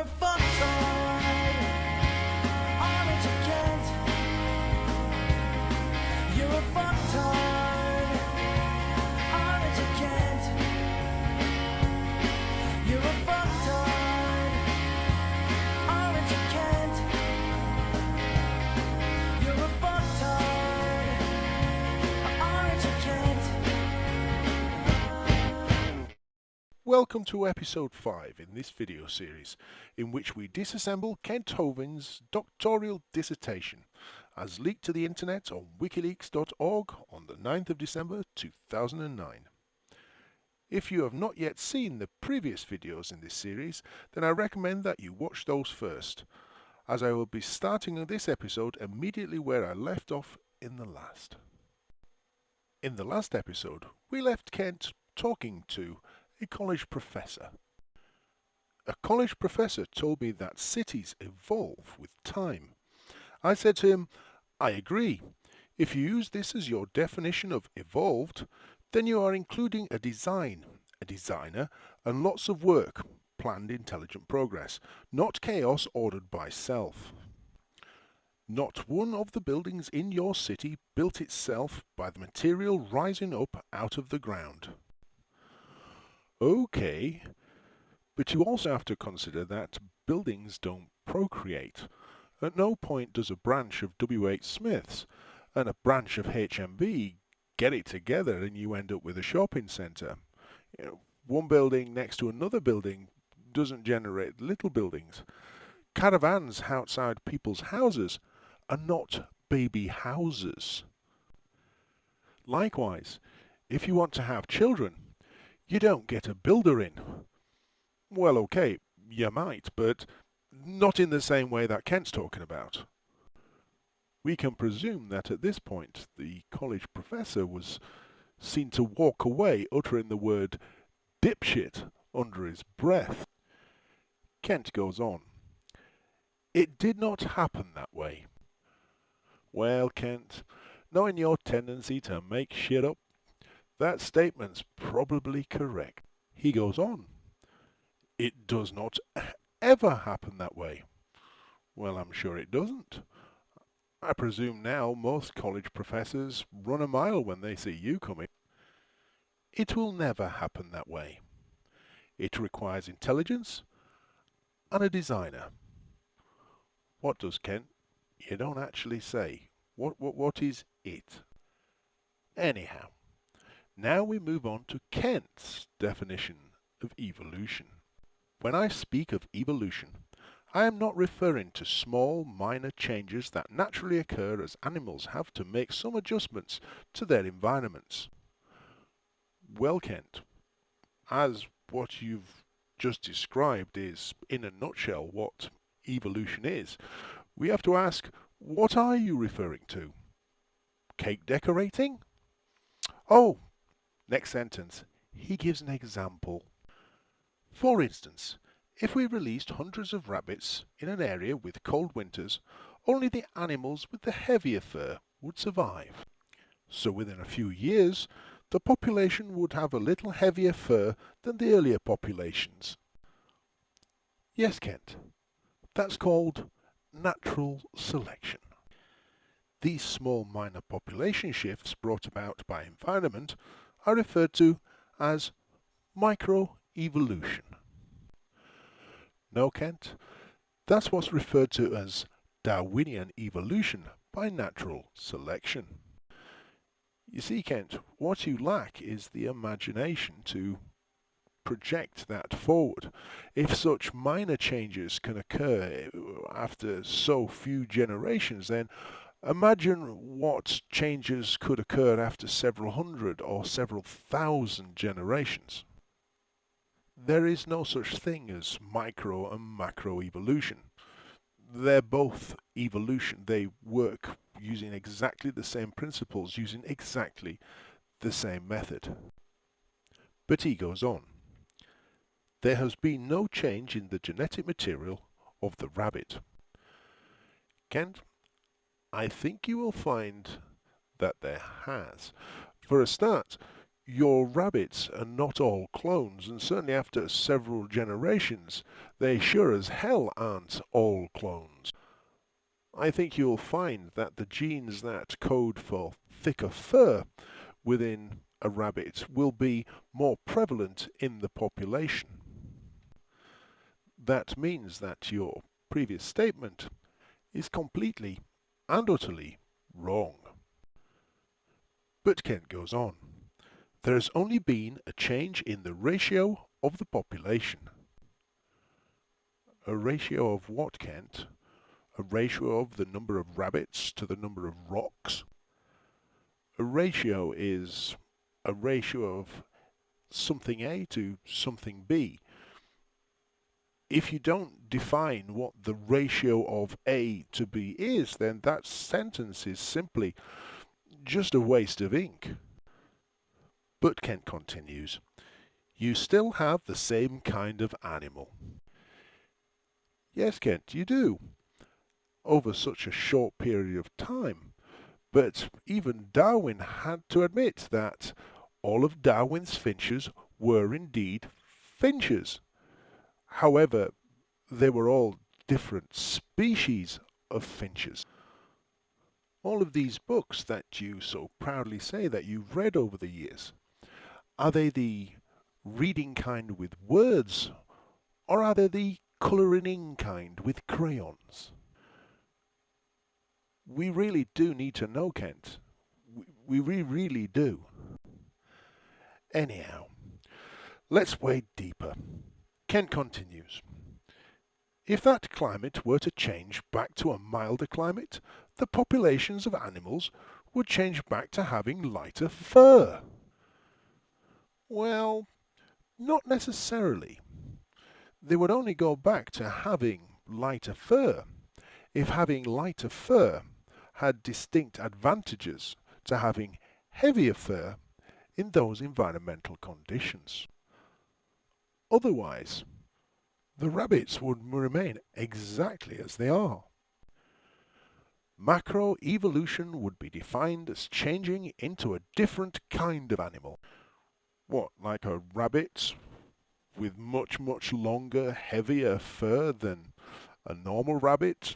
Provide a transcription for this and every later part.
a fucktard, aren't you, Kent? You're a fucktard, aren't you, Kent? You're a fucktard, aren't you, Kent? You're a fucktard, aren't you, Kent? Welcome to episode 5 in this video series, in which we disassemble Kent Hovind's doctoral dissertation, as leaked to the internet on wikileaks.org on the 9th of December 2009. If you have not yet seen the previous videos in this series, then I recommend that you watch those first, as I will be starting this episode immediately where I left off in the last. In the last episode, we left Kent talking to a college professor. A college professor told me that cities evolve with time. I said to him, I agree. If you use this as your definition of evolved, then you are including a design, a designer, and lots of work, planned intelligent progress, not chaos ordered by self. Not one of the buildings in your city built itself by the material rising up out of the ground. Okay, but you also have to consider that buildings don't procreate. At no point does a branch of W.H. Smith's and a branch of HMV get it together and you end up with a shopping centre. One building next to another building doesn't generate little buildings. Caravans outside people's houses are not baby houses. Likewise, if you want to have children, you don't get a builder in. Well, okay, you might, but not in the same way that Kent's talking about. We can presume that at this point the college professor was seen to walk away uttering the word dipshit under his breath. Kent goes on. It did not happen that way. Well, Kent, knowing your tendency to make shit up, that statement's probably correct. He goes on. It does not ever happen that way. Well, I'm sure it doesn't. I presume now most college professors run a mile when they see you coming. It will never happen that way. It requires intelligence and a designer. What does, Kent? You don't actually say. What is it? Anyhow. Now we move on to Kent's definition of evolution. When I speak of evolution, I am not referring to small, minor changes that naturally occur as animals have to make some adjustments to their environments. Well, Kent, as what you've just described is, in a nutshell, what evolution is, we have to ask, what are you referring to? Cake decorating? Oh! Next sentence, he gives an example. For instance, if we released hundreds of rabbits in an area with cold winters, only the animals with the heavier fur would survive. So within a few years, the population would have a little heavier fur than the earlier populations. Yes, Kent, that's called natural selection. These small minor population shifts brought about by environment are referred to as microevolution. No, Kent, that's what's referred to as Darwinian evolution by natural selection. You see, Kent, what you lack is the imagination to project that forward. If such minor changes can occur after so few generations, then imagine what changes could occur after several hundred or several thousand generations. There is no such thing as micro and macro evolution. They're both evolution. They work using exactly the same principles, using exactly the same method. But he goes on. There has been no change in the genetic material of the rabbit. Kent, I think you will find that there has. For a start, your rabbits are not all clones, and certainly after several generations, they sure as hell aren't all clones. I think you'll find that the genes that code for thicker fur within a rabbit will be more prevalent in the population. That means that your previous statement is completely and utterly wrong. But Kent goes on. There has only been a change in the ratio of the population. A ratio of what, Kent? A ratio of the number of rabbits to the number of rocks? A ratio is a ratio of something A to something B. If you don't define what the ratio of A to B is, then that sentence is simply just a waste of ink. But Kent continues, you still have the same kind of animal. Yes, Kent, you do. Over such a short period of time. But even Darwin had to admit that all of Darwin's finches were indeed finches. However, they were all different species of finches. All of these books that you so proudly say that you've read over the years, are they the reading kind with words, or are they the colouring in kind with crayons? We really do need to know, Kent. We really do. Anyhow, let's wade deeper. Kent continues. If that climate were to change back to a milder climate, the populations of animals would change back to having lighter fur. Well, not necessarily. They would only go back to having lighter fur if having lighter fur had distinct advantages to having heavier fur in those environmental conditions. Otherwise, the rabbits would remain exactly as they are. Macroevolution would be defined as changing into a different kind of animal. What, like a rabbit with much longer, heavier fur than a normal rabbit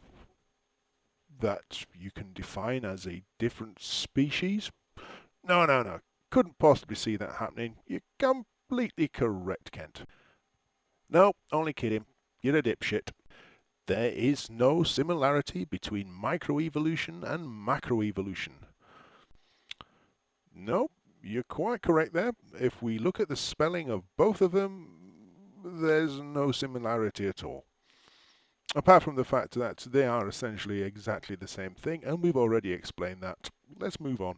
that you can define as a different species? No. Couldn't possibly see that happening. You're completely correct, Kent. No, only kidding. You're a dipshit. There is no similarity between microevolution and macroevolution. No, you're quite correct there. If we look at the spelling of both of them, there's no similarity at all. Apart from the fact that they are essentially exactly the same thing, and we've already explained that. Let's move on.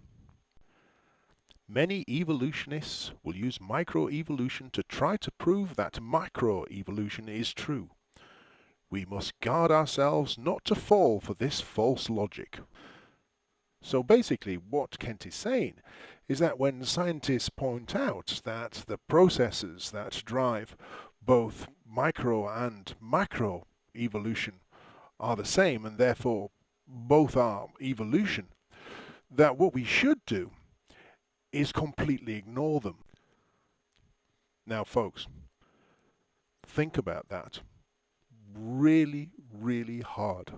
Many evolutionists will use microevolution to try to prove that macroevolution is true. We must guard ourselves not to fall for this false logic. So basically what Kent is saying is that when scientists point out that the processes that drive both micro and macro evolution are the same and therefore both are evolution, that what we should do is completely ignore them. Now folks, think about that really hard.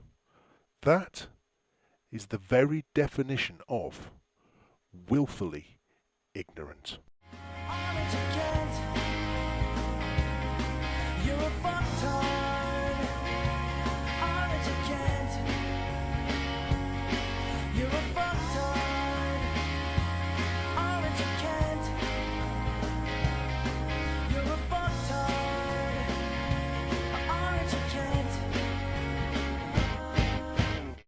That is the very definition of willfully ignorant.